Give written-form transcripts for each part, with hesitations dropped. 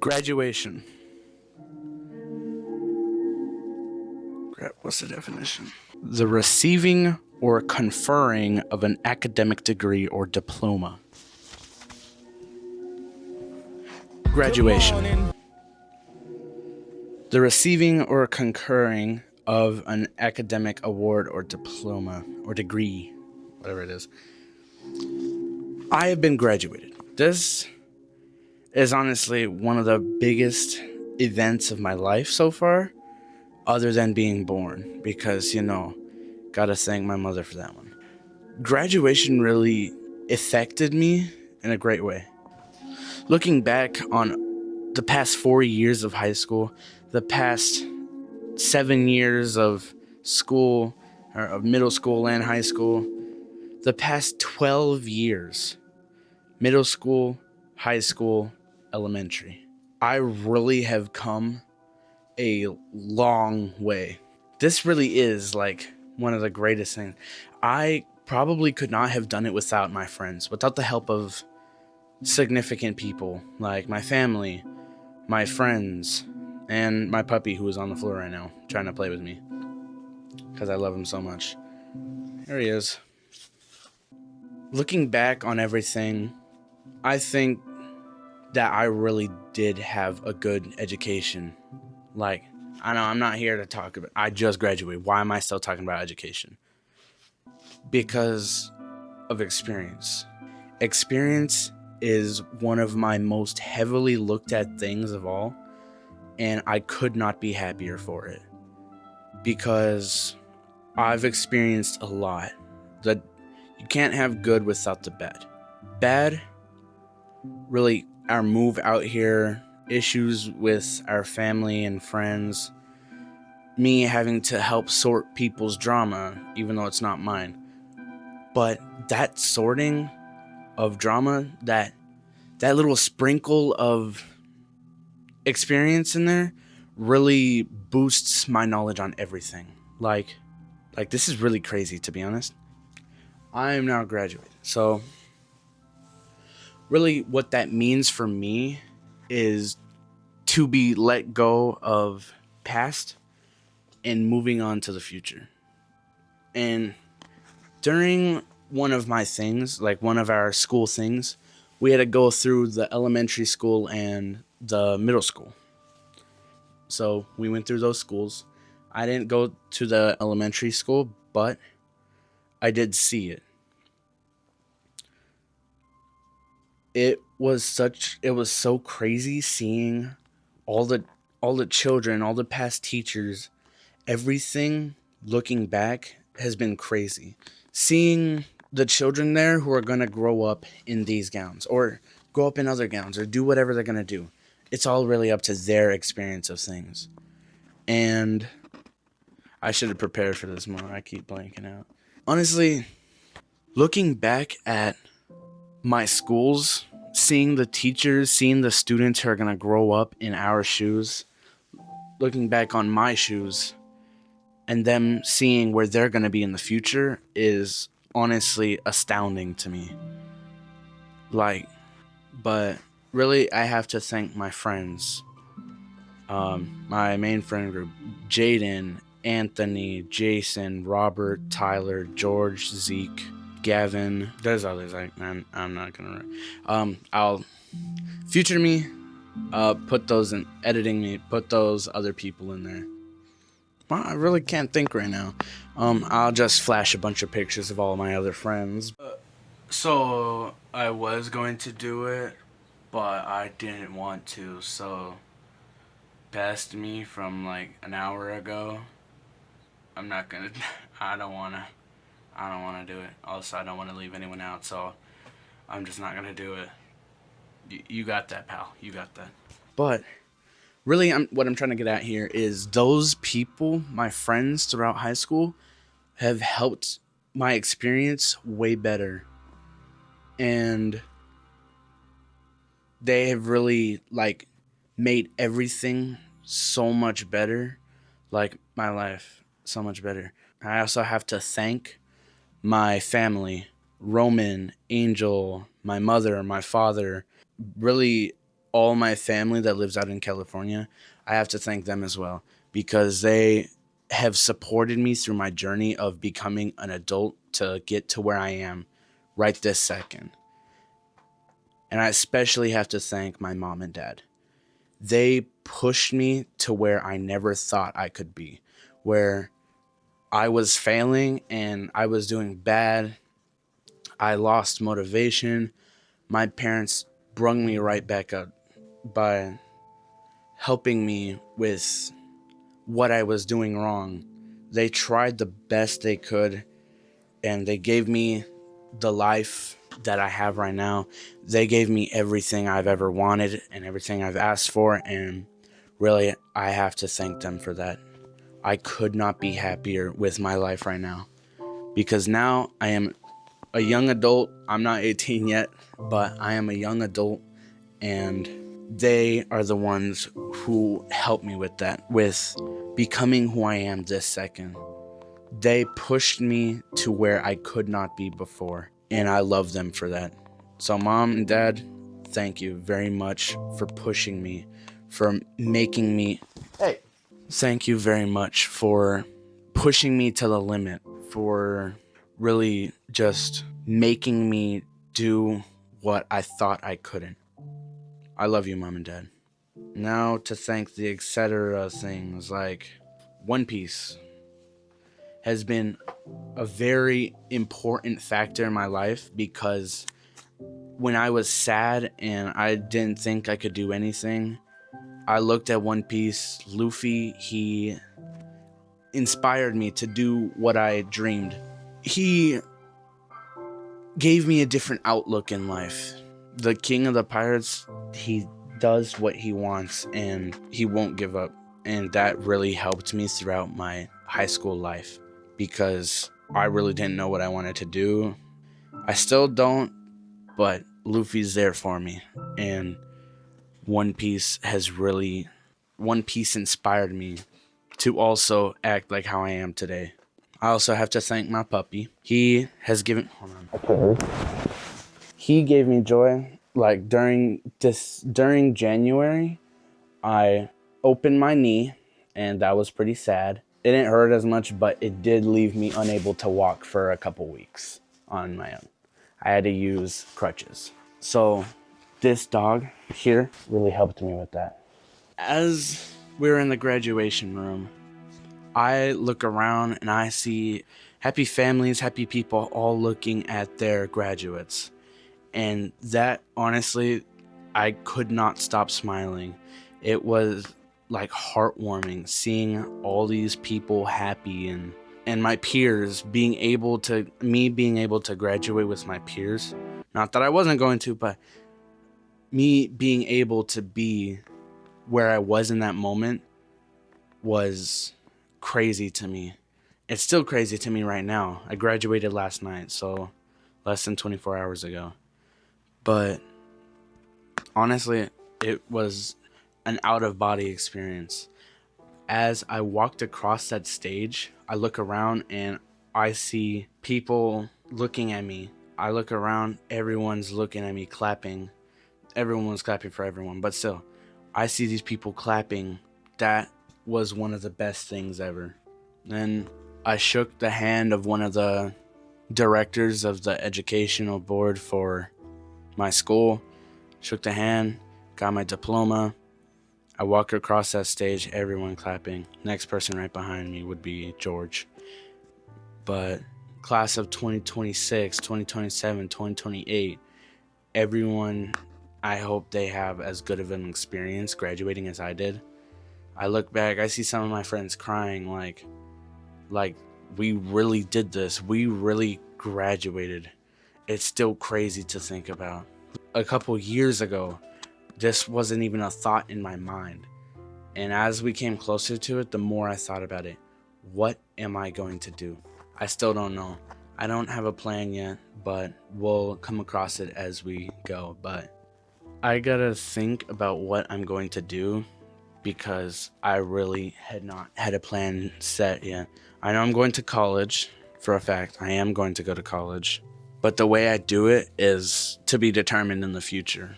Graduation. What's the definition? The receiving or conferring of an academic degree or diploma. Graduation. The receiving or concurring of an academic award or diploma or degree, whatever it is. I have been graduated. This is honestly one of the biggest events of my life so far, other than being born, because, gotta thank my mother for that one. Graduation really affected me in a great way. Looking back on the past 4 years of high school, the past 7 years of school, or of middle school and high school, the past 12 years, middle school, high school, elementary, I really have come a long way. This really is like one of the greatest things. I probably could not have done it without my friends, without the help of significant people like my family, my friends, and my puppy who is on the floor right now trying to play with me because I love him so much. There he is. Looking back on everything, I think that I really did have a good education. Like, I know I'm not here to talk about, I just graduated. Why am I still talking about education? Because of experience. Experience is one of my most heavily looked at things of all, and I could not be happier for it. Because I've experienced a lot. That you can't have good without the bad. Bad, really, our move out here, issues with our family and friends, me having to help sort people's drama, even though it's not mine. But that sorting of drama, that little sprinkle of experience in there really boosts my knowledge on everything. Like this is really crazy, to be honest. I am now graduated. So really what that means for me is to be let go of past and moving on to the future. And during one of my things, like one of our school things, we had to go through the elementary school and the middle school. So we went through those schools. I didn't go to the elementary school, but I did see it. It was so crazy seeing all the children, all the past teachers, everything looking back has been crazy. Seeing the children there who are going to grow up in these gowns or grow up in other gowns or do whatever they're going to do. It's all really up to their experience of things. And I should have prepared for this more. I keep blanking out. Honestly, looking back at my schools, seeing the teachers, seeing the students who are going to grow up in our shoes, looking back on my shoes, and them seeing where they're going to be in the future is honestly astounding to me. But really, I have to thank my friends. My main friend group, Jaden, Anthony, Jason, Robert, Tyler, George, Zeke, Gavin. There's others. I'm not gonna. I'll future me. Put those in editing me. Put those other people in there. Well, I really can't think right now. I'll just flash a bunch of pictures of all my other friends. So I was going to do it, but I didn't want to. So past me from like an hour ago. I'm not gonna. I don't wanna do it. Also, I don't want to leave anyone out, so I'm just not gonna do it. You got that, pal. You got that. But really, what I'm trying to get at here is those people, my friends throughout high school, have helped my experience way better. And they have really, made everything so much better. Like, my life so much better. I also have to thank my family, Roman, Angel, my mother, my father, really all my family that lives out in California, I have to thank them as well, because they have supported me through my journey of becoming an adult to get to where I am right this second. And I especially have to thank my mom and dad. They pushed me to where I never thought I could be, where I was failing and I was doing bad. I lost motivation. My parents brung me right back up by helping me with what I was doing wrong. They tried the best they could, and they gave me the life that I have right now. They gave me everything I've ever wanted and everything I've asked for, and really, I have to thank them for that. I could not be happier with my life right now, because now I am a young adult. I'm not 18 yet, but I am a young adult, and they are the ones who helped me with that, with becoming who I am this second. They pushed me to where I could not be before, and I love them for that. So Mom and Dad, thank you very much for pushing me, for making me... Hey! Thank you very much for pushing me to the limit, for really just making me do what I thought I couldn't. I love you, Mom and Dad. Now to thank the etc. things like One Piece has been a very important factor in my life, because when I was sad and I didn't think I could do anything, I looked at One Piece. Luffy, he inspired me to do what I dreamed. He gave me a different outlook in life. The king of the pirates, he does what he wants and he won't give up. And that really helped me throughout my high school life, because I really didn't know what I wanted to do. I still don't, but Luffy's there for me. And One Piece inspired me to also act like how I am today. I also have to thank my puppy. He has given... Hold on. He gave me joy. Like during January, I opened my knee, and that was pretty sad. It didn't hurt as much, but it did leave me unable to walk for a couple weeks on my own. I had to use crutches. So this dog here really helped me with that. As we're in the graduation room, I look around and I see happy families, happy people all looking at their graduates. And that, honestly, I could not stop smiling. It was like heartwarming seeing all these people happy, and my peers being able to graduate with my peers. Not that I wasn't going to, but me being able to be where I was in that moment was crazy to me. It's still crazy to me right now. I graduated last night, so less than 24 hours ago. But honestly, it was an out-of-body experience. As I walked across that stage, I look around and I see people looking at me. I look around, everyone's looking at me, clapping. Everyone was clapping for everyone, but still, I see these people clapping. That was one of the best things ever. Then I shook the hand of one of the directors of the educational board for my school. Shook the hand, got my diploma. I walk across that stage, everyone clapping. Next person right behind me would be George. But class of 2026, 2027, 2028, everyone, I hope they have as good of an experience graduating as I did. I look back, I see some of my friends crying like we really did this. We really graduated. It's still crazy to think about. A couple years ago, this wasn't even a thought in my mind. And as we came closer to it, the more I thought about it. What am I going to do? I still don't know. I don't have a plan yet, but we'll come across it as we go. But I gotta think about what I'm going to do, because I really had not had a plan set yet. I know I'm going to college for a fact. I am going to go to college. But the way I do it is to be determined in the future.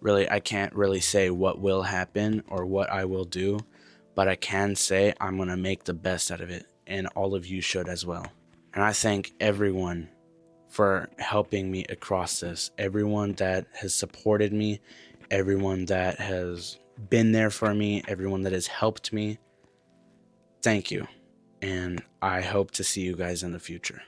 really, I can't really say what will happen or what I will do, but I can say I'm going to make the best out of it, and all of you should as well. And I thank everyone for helping me across this, everyone that has supported me, everyone that has been there for me, everyone that has helped me. Thank you. And I hope to see you guys in the future.